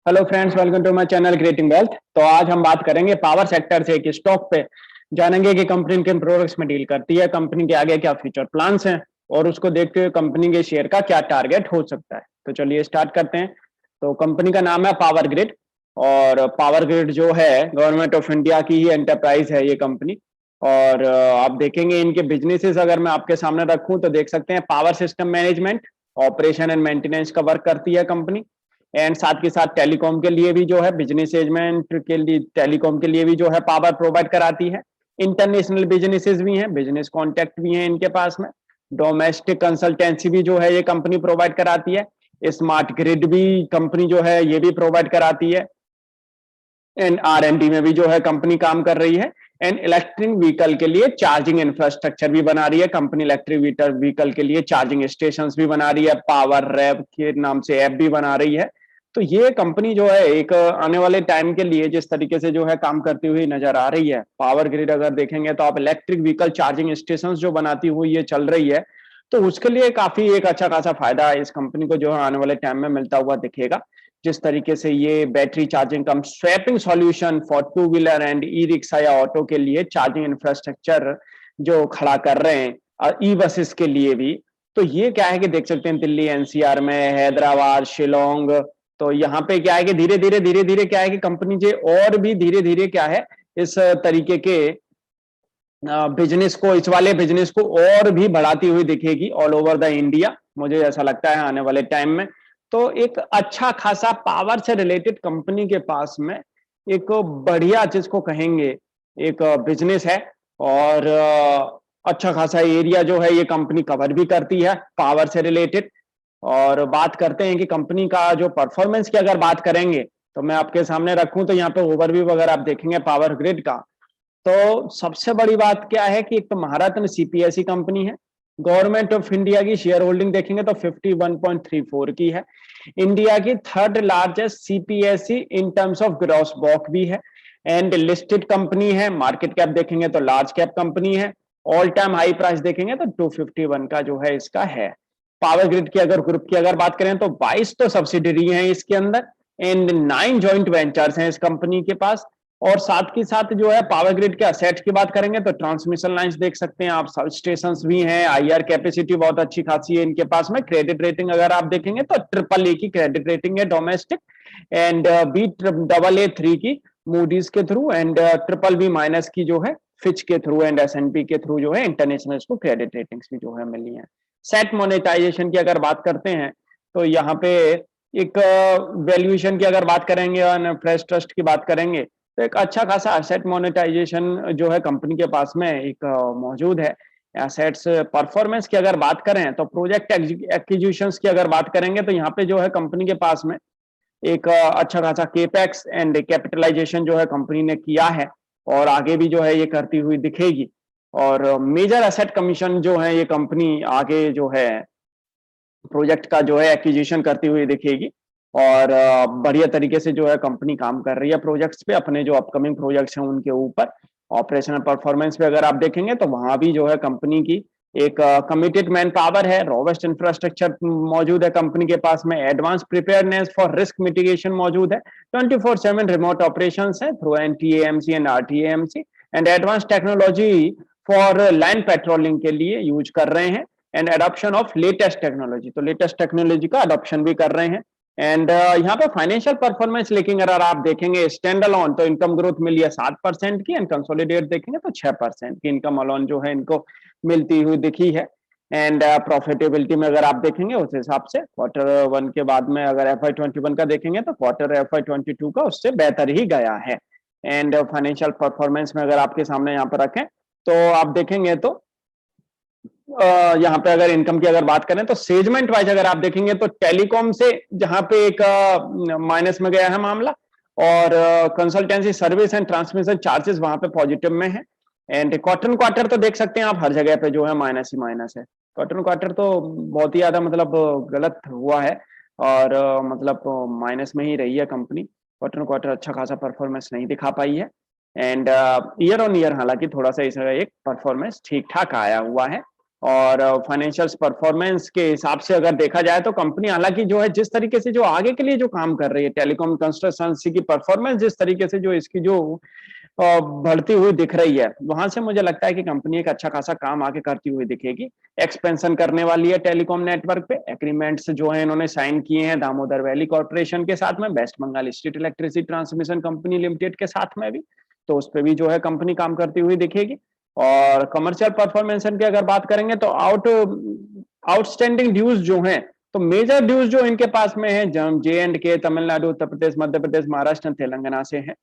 Hello friends, welcome to my channel creating wealth. तो आज हम बात करेंगे पावर सेक्टर से एक स्टॉक पे। जानेंगे कि कंपनी किन प्रोडक्ट्स में डील करती है, कंपनी के आगे क्या फ्यूचर प्लान्स हैं और उसको देखते हुए कंपनी के शेयर का क्या टारगेट हो सकता है। तो चलिए स्टार्ट करते हैं। तो कंपनी का नाम है पावर ग्रिड और पावर ग्रिड जो है गवर्नमेंट ऑफ इंडिया की ही एंटरप्राइज है ये कंपनी। और आप देखेंगे इनके बिजनेसेस अगर मैं आपके सामने रखूं तो देख सकते हैं power system management, operation and maintenance का वर्क करती है कंपनी। एंड साथ के साथ टेलीकॉम के लिए भी जो है बिजनेस एजमेंट के लिए टेलीकॉम के लिए भी जो है पावर प्रोवाइड कराती है। इंटरनेशनल बिजनेसेस भी हैं, बिजनेस कॉन्टैक्ट भी हैं इनके पास में। डोमेस्टिक कंसल्टेंसी भी जो है ये कंपनी प्रोवाइड कराती है। स्मार्ट ग्रिड भी कंपनी जो है ये भी प्रोवाइड कराती है। एंड R&D में भी जो है कंपनी काम कर रही है। एंड इलेक्ट्रिक व्हीकल के लिए चार्जिंग इंफ्रास्ट्रक्चर भी बना रही है कंपनी। इलेक्ट्रिक व्हीकल के लिए चार्जिंग स्टेशन भी बना रही है, पावर रैप के नाम से ऐप भी बना रही है। तो ये कंपनी जो है एक आने वाले टाइम के लिए जिस तरीके से जो है काम करती हुई नजर आ रही है। पावर ग्रिड अगर देखेंगे तो आप इलेक्ट्रिक व्हीकल चार्जिंग स्टेशन जो बनाती हुई ये चल रही है, तो उसके लिए काफी एक अच्छा खासा फायदा इस कंपनी को जो है आने वाले टाइम में मिलता हुआ दिखेगा। जिस तरीके से ये battery charging come swapping solution for two wheeler and e rickshaw या ऑटो के लिए चार्जिंग इंफ्रास्ट्रक्चर जो खड़ा कर रहे हैं और ई बसेस के लिए भी। तो ये क्या है कि देख सकते हैं दिल्ली एनसीआर में, हैदराबाद, शिलोंग। तो यहाँ पे क्या है कि धीरे धीरे क्या है कि कंपनी जो और भी धीरे धीरे क्या है इस तरीके के बिजनेस को, इस वाले बिजनेस को और भी बढ़ाती हुई दिखेगी ऑल ओवर द इंडिया, मुझे ऐसा लगता है आने वाले टाइम में। तो एक अच्छा खासा पावर से रिलेटेड कंपनी के पास में एक बढ़िया जिसको कहेंगे एक बिजनेस है। और अच्छा खासा एरिया जो है ये कंपनी कवर भी करती है पावर से रिलेटेड। और बात करते हैं कि कंपनी का जो परफॉर्मेंस की अगर बात करेंगे तो मैं आपके सामने रखूं तो यहाँ पे ओवरव्यू अगर आप देखेंगे पावर ग्रिड का, तो सबसे बड़ी बात क्या है कि एक तो महारत्न सीपीएसई कंपनी है। गवर्नमेंट ऑफ इंडिया की शेयर होल्डिंग देखेंगे तो 51.34 की है। इंडिया की third largest CPSE in terms of gross block भी है। एंड लिस्टेड कंपनी है। मार्केट कैप देखेंगे तो लार्ज कैप कंपनी है। ऑल टाइम हाई प्राइस देखेंगे तो 251 का जो है इसका है। पावर ग्रिड की अगर ग्रुप की अगर बात करें तो 22 तो सब्सिडरी हैं इसके अंदर एंड 9 जॉइंट वेंचर्स हैं इस कंपनी के पास। और साथ के साथ जो है पावर ग्रिड के असेट्स की बात करेंगे तो ट्रांसमिशन लाइंस देख सकते हैं आप, सब स्टेशन भी हैं, आईआर कैपेसिटी बहुत अच्छी खासी है इनके पास में। क्रेडिट रेटिंग अगर आप देखेंगे तो AAA की क्रेडिट रेटिंग है डोमेस्टिक। एंड Baa3 की मूडीज के थ्रू एंड BBB- की जो है फिच के थ्रू एंड S&P के थ्रू जो है इंटरनेशनल को क्रेडिट रेटिंग्स भी जो है मिली है। सेट मोनेटाइजेशन की अगर बात करते हैं तो यहाँ पे एक वैल्यूएशन की अगर बात करेंगे और फ्रेश ट्रस्ट की बात करेंगे तो एक अच्छा खासा एसेट मोनेटाइजेशन जो है कंपनी के पास में एक मौजूद है। एसेट्स परफॉर्मेंस की अगर बात करें तो प्रोजेक्ट एक्विजिशंस की अगर बात करेंगे तो यहाँ पे जो है कंपनी के पास में एक अच्छा खासा केपेक्स एंड कैपिटलाइजेशन जो है कंपनी ने किया है और आगे भी जो है ये करती हुई दिखेगी। और मेजर एसेट कमीशन जो है ये कंपनी आगे जो है प्रोजेक्ट का जो है एक्विजिशन करती हुई दिखेगी। और बढ़िया तरीके से जो है कंपनी काम कर रही है प्रोजेक्ट्स पे, अपने जो अपकमिंग प्रोजेक्ट्स हैं उनके ऊपर। ऑपरेशनल परफॉर्मेंस पे अगर आप देखेंगे तो वहां भी जो है कंपनी की एक कमिटेड मैन पावर है, रोबस्ट इंफ्रास्ट्रक्चर मौजूद है कंपनी के पास में, advance preparedness for risk mitigation मौजूद है, 24/7 रिमोट ऑपरेशन है through NTAMC and RTAMC and advance technology for land patrolling के लिए यूज कर रहे हैं। And adoption of latest technology, तो लेटेस्ट टेक्नोलॉजी का अडॉप्शन भी कर रहे हैं। एंड यहाँ पे फाइनेंशियल परफॉर्मेंस लेकिन अगर आप देखेंगे स्टैंड अलोन तो इनकम ग्रोथ मिली है 7% की एंड कंसोलिडेट देखेंगे तो 6% की इनकम अलोन जो है इनको मिलती हुई दिखी है। एंड प्रॉफिटेबिलिटी में अगर आप देखेंगे उस हिसाब से Q1 के बाद में अगर FY21 का देखेंगे तो क्वार्टर FY22 का उससे बेहतर ही गया है। एंड फाइनेंशियल परफॉर्मेंस में अगर आपके सामने यहाँ पर रखें तो आप देखेंगे तो यहाँ पे अगर इनकम की अगर बात करें तो सेगमेंट वाइज अगर आप देखेंगे तो टेलीकॉम से जहां पे एक माइनस में गया है मामला, और consultancy service and transmission charges वहां पे पॉजिटिव में है। एंड क्वार्टर तो देख सकते हैं आप हर जगह पे जो है माइनस ही माइनस है। क्वार्टर तो बहुत ही ज्यादा मतलब गलत हुआ है और मतलब माइनस में ही रही है कंपनी। क्वार्टर अच्छा खासा परफॉर्मेंस नहीं दिखा पाई है। एंड ईयर ऑन ईयर हालांकि थोड़ा सा इसका एक परफॉर्मेंस ठीक ठाक आया हुआ है। और फाइनेंशियल परफॉर्मेंस के हिसाब से अगर देखा जाए तो कंपनी हालांकि जो है जिस तरीके से जो आगे के लिए जो काम कर रही है, टेलीकॉम कंस्ट्रक्शन की परफॉर्मेंस जिस तरीके से जो इसकी जो बढ़ती हुई दिख रही है, वहां से मुझे लगता है कि कंपनी एक अच्छा खासा काम आगे करती हुई दिखेगी। एक्सपेंशन करने वाली है टेलीकॉम नेटवर्क पे। एग्रीमेंट्स जो है इन्होंने साइन किए हैं दामोदर वैली कॉर्पोरेशन के साथ में, West Bengal state electricity transmission company limited के साथ में भी, तो उस पर भी जो है कंपनी काम करती हुई दिखेगी। और कमर्शियल परफॉर्मेंस की अगर बात करेंगे तो आउटस्टैंडिंग ड्यूज जो हैं, तो मेजर ड्यूज जो इनके पास में है J&K, तमिलनाडु, उत्तर प्रदेश, मध्य प्रदेश, महाराष्ट्र, तेलंगाना से है।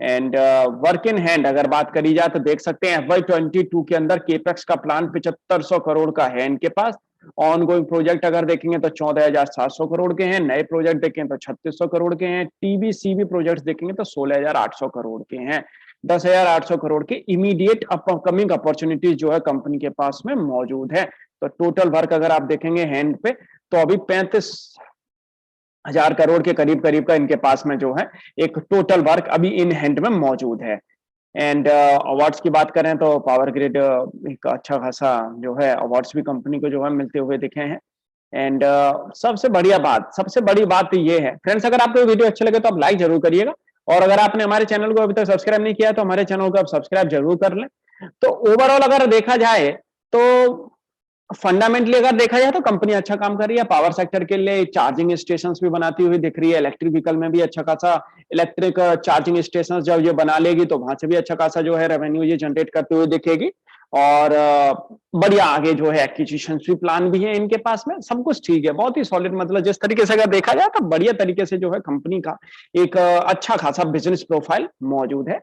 एंड वर्क इन हैंड अगर बात करी जाए तो देख सकते हैं FY22 के अंदर केपेक्स का प्लान 7500 करोड़ का है इनके पास। ऑन गोइंग प्रोजेक्ट अगर देखेंगे तो 14,700 करोड़ के हैं, नए प्रोजेक्ट देखें तो 3600 करोड़ के हैं, TBCB प्रोजेक्ट देखेंगे तो 16,800 करोड़ के हैं। 10,800 करोड़ के इमीडिएट अपकमिंग अपॉर्चुनिटीज जो है कंपनी के पास में मौजूद है। तो टोटल वर्क अगर आप देखेंगे हैंड पे तो अभी 35,000 करोड़ के करीब करीब का इनके पास में जो है एक टोटल वर्क अभी इन हैंड में मौजूद है। एंड अवार्ड्स की बात करें तो पावर ग्रिड एक अच्छा खासा जो है अवार्ड्स भी कंपनी को जो है मिलते हुए दिखे हैं। एंड सबसे बड़ी बात ये है फ्रेंड्स, अगर आपको वीडियो अच्छे लगे तो आप लाइक जरूर करिएगा, और अगर आपने हमारे चैनल को अभी तक सब्सक्राइब नहीं किया तो हमारे चैनल को आप सब्सक्राइब जरूर कर लें। तो ओवरऑल अगर देखा जाए तो फंडामेंटली अगर देखा जाए तो कंपनी अच्छा काम कर रही है। पावर सेक्टर के लिए चार्जिंग स्टेशन भी बनाती हुई दिख रही है, इलेक्ट्रिक व्हीकल में भी अच्छा खासा इलेक्ट्रिक चार्जिंग स्टेशन जब ये बना लेगी तो वहां से भी अच्छा खासा जो है रेवेन्यू ये जनरेट करते हुए दिखेगी। और बढ़िया आगे जो है एक्विजिशन भी प्लान भी है इनके पास में, सब कुछ ठीक है, बहुत ही सॉलिड, मतलब जिस तरीके से अगर देखा जाए तो बढ़िया तरीके से जो है कंपनी का एक अच्छा खासा बिजनेस प्रोफाइल मौजूद है।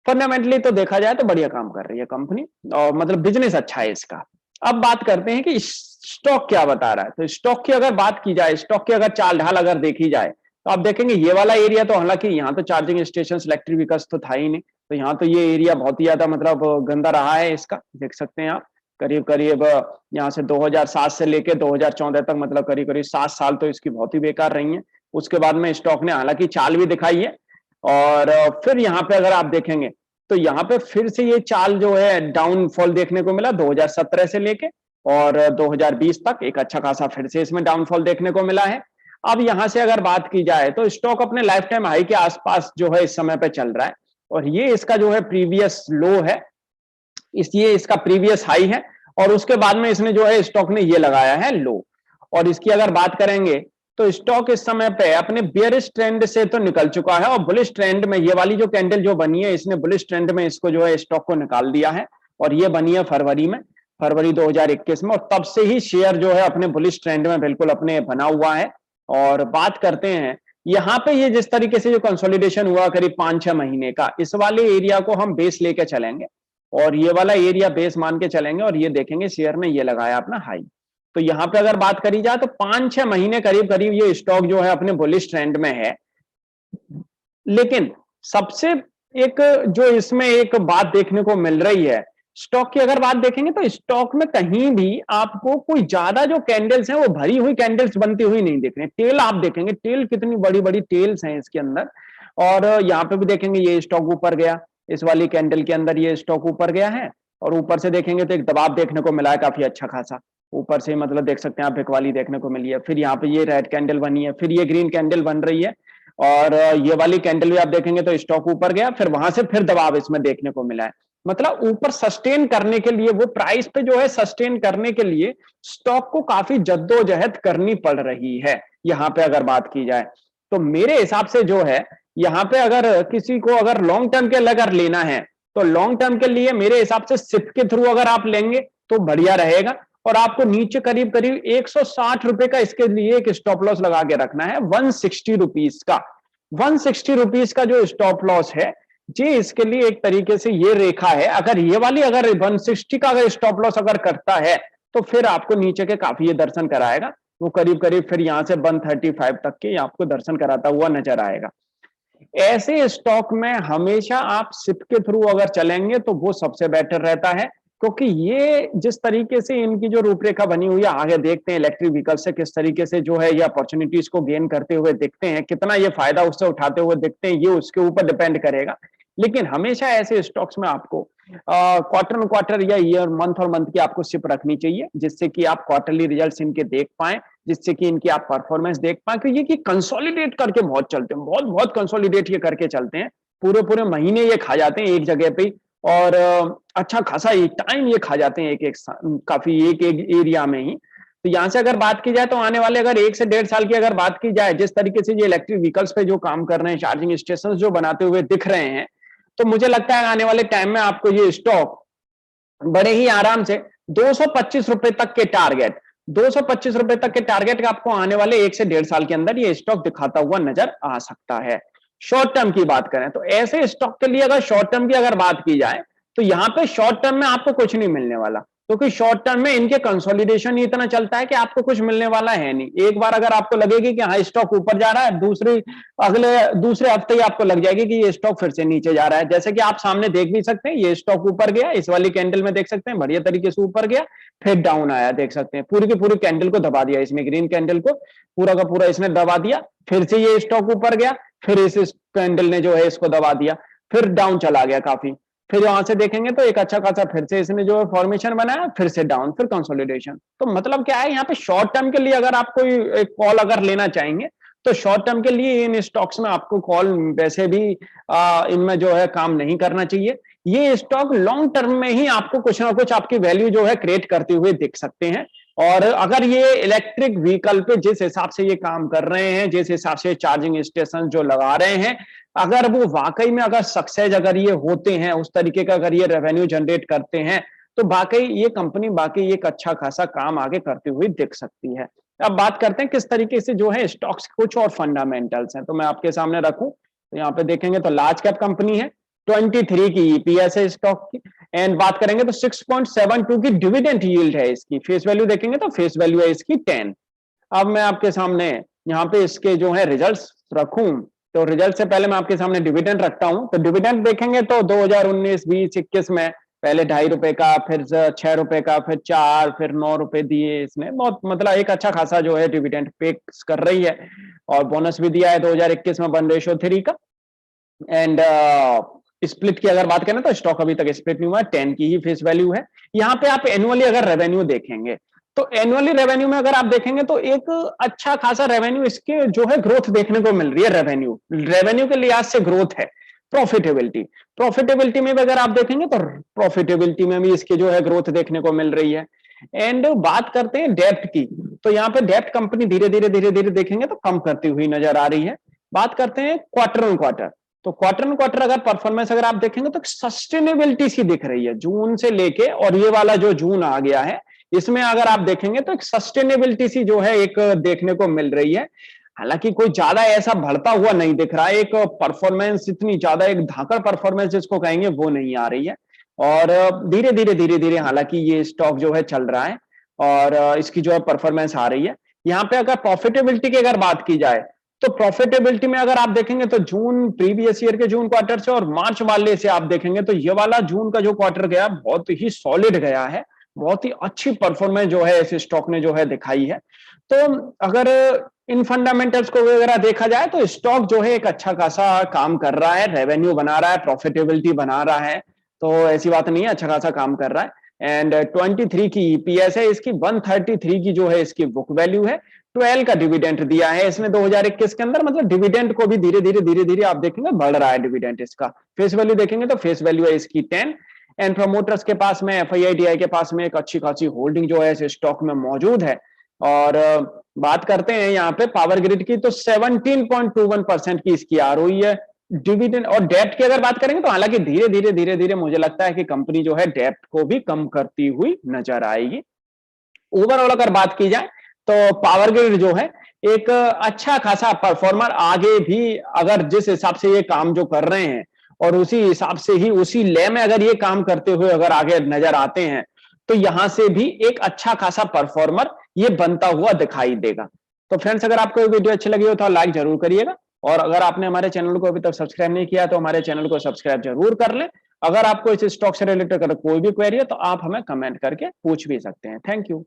फंडामेंटली तो देखा जाए तो बढ़िया काम कर रही है कंपनी, और मतलब बिजनेस अच्छा है इसका। अब बात करते हैं कि स्टॉक क्या बता रहा है। तो स्टॉक की अगर बात की जाए, स्टॉक की अगर चाल ढाल अगर देखी जाए तो आप देखेंगे ये वाला एरिया तो हालांकि यहाँ तो चार्जिंग स्टेशन इलेक्ट्रिक व्हीकल्स तो था ही नहीं, तो यहाँ तो ये एरिया बहुत ही ज्यादा मतलब गंदा रहा है इसका। देख सकते हैं आप करीब करीब यहाँ से 2007 से लेके 2014 तक, मतलब करीब करीब 7 साल तो इसकी बहुत ही बेकार रही है। उसके बाद में स्टॉक ने हालांकि चाल भी दिखाई है, और फिर यहाँ पे अगर आप देखेंगे तो यहाँ पे फिर से ये चाल जो है डाउनफॉल देखने को मिला 2017 से लेके और 2020 तक एक अच्छा खासा फिर से इसमें डाउनफॉल देखने को मिला है। अब यहां से अगर बात की जाए तो स्टॉक अपने लाइफ टाइम हाई के आसपास जो है इस समय पे चल रहा है, और ये इसका जो है प्रीवियस लो है, इसलिए इसका प्रीवियस हाई है, और उसके बाद में इसने जो है स्टॉक ने ये लगाया है लो। और इसकी अगर बात करेंगे तो स्टॉक इस समय पे अपने बियरिश ट्रेंड से तो निकल चुका है, और बुलिश ट्रेंड में ये वाली जो कैंडल जो बनी है इसने बुलिश ट्रेंड में इसको जो है स्टॉक को निकाल दिया है, और ये बनी है फरवरी 2021 में, और तब से ही शेयर जो है अपने बुलिश ट्रेंड में बिल्कुल अपने बना हुआ है। और बात करते हैं यहाँ पे ये जिस तरीके से जो कंसोलिडेशन हुआ करीब 5-6 महीने का, इस वाले एरिया को हम बेस लेके चलेंगे, और ये वाला एरिया बेस मान के चलेंगे, और ये देखेंगे शेयर ने ये लगाया अपना हाई। तो यहाँ पे अगर बात करी जाए तो 5-6 महीने करीब करीब ये स्टॉक जो है अपने बुलिश ट्रेंड में है। लेकिन सबसे एक जो इसमें एक बात देखने को मिल रही है, स्टॉक की अगर बात देखेंगे तो स्टॉक में कहीं भी आपको कोई ज्यादा जो कैंडल्स हैं वो भरी हुई कैंडल्स बनती हुई नहीं दिख रही। टेल आप देखेंगे, टेल कितनी बड़ी बड़ी टेल्स हैं इसके अंदर, और यहाँ पे भी देखेंगे ये स्टॉक ऊपर गया, इस वाली कैंडल के अंदर ये स्टॉक ऊपर गया है, और ऊपर से देखेंगे तो एक दबाव देखने को मिला है काफी अच्छा खासा ऊपर से, मतलब देख सकते हैं आप भिकवाली देखने को मिली है, फिर यहाँ पे ये रेड कैंडल बनी है, फिर ये ग्रीन कैंडल बन रही है, और ये वाली कैंडल भी आप देखेंगे तो स्टॉक ऊपर गया, फिर वहां से फिर दबाव इसमें देखने को मिला है। मतलब ऊपर सस्टेन करने के लिए, वो प्राइस पे जो है सस्टेन करने के लिए स्टॉक को काफी जद्दोजहद करनी पड़ रही है यहाँ पे अगर बात की जाए। तो मेरे हिसाब से जो है यहाँ पे अगर किसी को अगर लॉन्ग टर्म के लिए अगर लेना है तो लॉन्ग टर्म के लिए मेरे हिसाब से सिप के थ्रू अगर आप लेंगे तो बढ़िया रहेगा, और आपको नीचे करीब करीब 160 रुपए का इसके लिए एक स्टॉप लॉस लगा के रखना है, 160 रुपीज का। 160 रुपीज का जो स्टॉप लॉस है जी, इसके लिए एक तरीके से ये रेखा है, अगर ये वाली अगर 160 का अगर स्टॉप लॉस अगर करता है तो फिर आपको नीचे के काफी ये दर्शन कराएगा, वो करीब करीब फिर यहां से 135 तक के आपको दर्शन कराता हुआ नजर आएगा। ऐसे स्टॉक में हमेशा आप सिप के थ्रू अगर चलेंगे तो वो सबसे बेटर रहता है, क्योंकि ये जिस तरीके से इनकी जो रूपरेखा बनी हुई है, आगे देखते हैं इलेक्ट्रिक व्हीकल से किस तरीके से जो है ये अपॉर्चुनिटीज को गेन करते हुए दिखते हैं, कितना ये फायदा उससे उठाते हुए दिखते हैं, ये उसके ऊपर डिपेंड करेगा। लेकिन हमेशा ऐसे स्टॉक्स में आपको क्वार्टर ऑन क्वार्टर या ईयर मंथ और मंथ की आपको सिप रखनी चाहिए, जिससे कि आप क्वार्टरली रिजल्ट्स इनके देख पाएं, जिससे कि इनकी आप परफॉर्मेंस देख पाएं, क्योंकि ये कि कंसोलिडेट करके बहुत चलते हैं, बहुत बहुत कंसोलिडेट ये करके चलते हैं, पूरे पूरे महीने ये खा जाते हैं एक जगह पे ही, और अच्छा खासा टाइम ये खा जाते हैं काफी एक एक एरिया में ही। तो यहाँ से अगर बात की जाए तो आने वाले अगर 1 से 1.5 साल की अगर बात की जाए, जिस तरीके से ये इलेक्ट्रिक व्हीकल्स पे जो काम कर रहे हैं, चार्जिंग स्टेशन जो बनाते हुए दिख रहे हैं, तो मुझे लगता है आने वाले टाइम में आपको ये स्टॉक बड़े ही आराम से 225 रुपए तक के टारगेट, 225 रुपए तक के टारगेट आपको आने वाले 1 से 1.5 साल के अंदर ये स्टॉक दिखाता हुआ नजर आ सकता है। शॉर्ट टर्म की बात करें तो ऐसे स्टॉक के लिए अगर शॉर्ट टर्म की अगर बात की जाए तो यहां पे शॉर्ट टर्म में आपको कुछ नहीं मिलने वाला, क्योंकि शॉर्ट टर्म में इनके कंसोलिडेशन ही इतना चलता है कि आपको कुछ मिलने वाला है नहीं। एक बार अगर आपको लगेगी कि हाँ स्टॉक ऊपर जा रहा है, दूसरे हफ्ते ही आपको लग जाएगी कि ये स्टॉक फिर से नीचे जा रहा है। जैसे कि आप सामने देख भी सकते हैं, ये स्टॉक ऊपर गया, इस वाली कैंडल में देख सकते हैं बढ़िया तरीके से ऊपर गया, फिर डाउन आया, देख सकते हैं पूरी की पूरी कैंडल को दबा दिया, इसमें ग्रीन कैंडल को पूरा का पूरा इसने दबा दिया, फिर से ये स्टॉक ऊपर गया, फिर इस कैंडल ने जो है इसको दबा दिया, फिर डाउन चला गया काफी, फिर यहां से देखेंगे तो एक अच्छा खासा फिर से इसने जो है फॉर्मेशन बनाया, फिर से डाउन, फिर कंसोलिडेशन। तो मतलब क्या है, यहाँ पे शॉर्ट टर्म के लिए अगर आप कोई एक कॉल अगर लेना चाहेंगे तो शॉर्ट टर्म के लिए इन स्टॉक्स में आपको कॉल वैसे भी इनमें जो है काम नहीं करना चाहिए। ये स्टॉक लॉन्ग टर्म में ही आपको कुछ ना कुछ आपकी वैल्यू जो है क्रिएट करते हुए दिख सकते हैं। और अगर ये इलेक्ट्रिक व्हीकल पे जिस हिसाब से ये काम कर रहे हैं, जिस हिसाब से चार्जिंग स्टेशन जो लगा रहे हैं, अगर वो वाकई में अगर सक्सेस अगर ये होते हैं, उस तरीके का अगर ये रेवेन्यू जनरेट करते हैं, तो वाकई ये कंपनी बाकी एक अच्छा खासा काम आगे करती हुई दिख सकती है। अब बात करते हैं किस तरीके से जो है स्टॉक्स कुछ और फंडामेंटल्स हैं, तो मैं आपके सामने रखूं तो यहाँ पे देखेंगे तो लार्ज कैप कंपनी है, 23 की ईपीएस है स्टॉक की, एंड बात करेंगे तो 6.72 की डिविडेंड यील्ड है इसकी, फेस वैल्यू देखेंगे तो फेस वैल्यू है इसकी 10। अब मैं आपके सामने यहाँ पे इसके जो है रिजल्ट्स रखूं, तो रिजल्ट से पहले मैं आपके सामने डिविडेंड रखता हूं। तो डिविडेंड देखेंगे तो 2019, 20, 21 में पहले ₹2.5 का, फिर ₹6 का, फिर 4, फिर ₹9 दिए इसने, बहुत मतलब एक अच्छा खासा जो है डिविडेंड पे कर रही है, और बोनस भी दिया है 2021 में 1:3 का। एंड स्प्लिट की अगर बात करें तो स्टॉक अभी तक स्प्लिट नहीं हुआ है, 10 की ही फेस वैल्यू है। यहाँ पे आप एनुअली अगर रेवेन्यू देखेंगे तो एनुअली रेवेन्यू में अगर आप देखेंगे तो एक अच्छा खासा रेवेन्यू इसके जो है ग्रोथ देखने को मिल रही है, रेवेन्यू के लिहाज से ग्रोथ है। प्रॉफिटेबिलिटी में भी अगर आप देखेंगे तो प्रॉफिटेबिलिटी में भी इसके जो है ग्रोथ देखने को मिल रही है। एंड बात करते हैं डेप्ट की, तो यहाँ पे डेप्ट कंपनी धीरे धीरे देखेंगे तो कम करती हुई नजर आ रही है। बात करते हैं क्वार्टर ऑन क्वार्टर, तो क्वार्टर ऑन क्वार्टर अगर परफॉर्मेंस अगर आप देखेंगे तो सस्टेनेबिलिटी सी दिख रही है जून से लेके, और ये वाला जो जून आ गया है इसमें अगर आप देखेंगे तो एक सस्टेनेबिलिटी सी जो है एक देखने को मिल रही है। हालांकि कोई ज्यादा ऐसा बढ़ता हुआ नहीं दिख रहा है, एक परफॉर्मेंस इतनी ज्यादा एक धाकड़ परफॉर्मेंस जिसको कहेंगे वो नहीं आ रही है, और धीरे धीरे हालांकि ये स्टॉक जो है चल रहा है, और इसकी जो है परफॉर्मेंस आ रही है। यहाँ पे अगर प्रॉफिटेबिलिटी की अगर बात की जाए तो प्रॉफिटेबिलिटी में अगर आप देखेंगे तो जून प्रीवियस ईयर के जून क्वार्टर से और मार्च वाले से आप देखेंगे तो ये वाला जून का जो क्वार्टर गया बहुत ही सॉलिड गया है, बहुत ही अच्छी परफॉर्मेंस जो है इस स्टॉक ने जो है दिखाई है। तो अगर इन फंडामेंटल्स को वगैरह देखा जाए तो स्टॉक जो है एक अच्छा खासा काम कर रहा है, रेवेन्यू बना रहा है, प्रॉफिटेबिलिटी बना रहा है, तो ऐसी बात नहीं है, अच्छा खासा काम कर रहा है। एंड 23 की ईपीएस है इसकी, 133 की जो है इसकी बुक वैल्यू है, 12 का डिविडेंड दिया है इसने 2021 के अंदर, मतलब डिविडेंड को भी धीरे धीरे आप देखेंगे बढ़ रहा है डिविडेंड इसका। फेस वैल्यू देखेंगे तो फेस वैल्यू है इसकी 10, एंड प्रमोटर्स के पास में FII के पास में एक अच्छी खासी होल्डिंग जो है इस स्टॉक में मौजूद है। और बात करते हैं यहाँ पे पावर ग्रिड की, तो 17.21% की इसकी ROE है। डिविडेंड और डेप्ट की अगर बात करेंगे तो हालांकि धीरे धीरे मुझे लगता है कि कंपनी जो है डेप्ट को भी कम करती हुई नजर आएगी। ओवरऑल अगर बात की जाए तो पावर ग्रिड जो है एक अच्छा खासा परफॉर्मर, आगे भी अगर जिस हिसाब से ये काम जो कर रहे हैं और उसी हिसाब से ही उसी ले में अगर ये काम करते हुए अगर आगे नजर आते हैं तो यहां से भी एक अच्छा खासा परफॉर्मर ये बनता हुआ दिखाई देगा। तो फ्रेंड्स, अगर आपको ये वीडियो अच्छी लगी हो तो लाइक जरूर करिएगा, और अगर आपने हमारे चैनल को अभी तक सब्सक्राइब नहीं किया तो हमारे चैनल को सब्सक्राइब जरूर कर लें। अगर आपको इस स्टॉक से रिलेटेड कोई भी क्वेरी है तो आप हमें कमेंट करके पूछ भी सकते हैं। Thank you.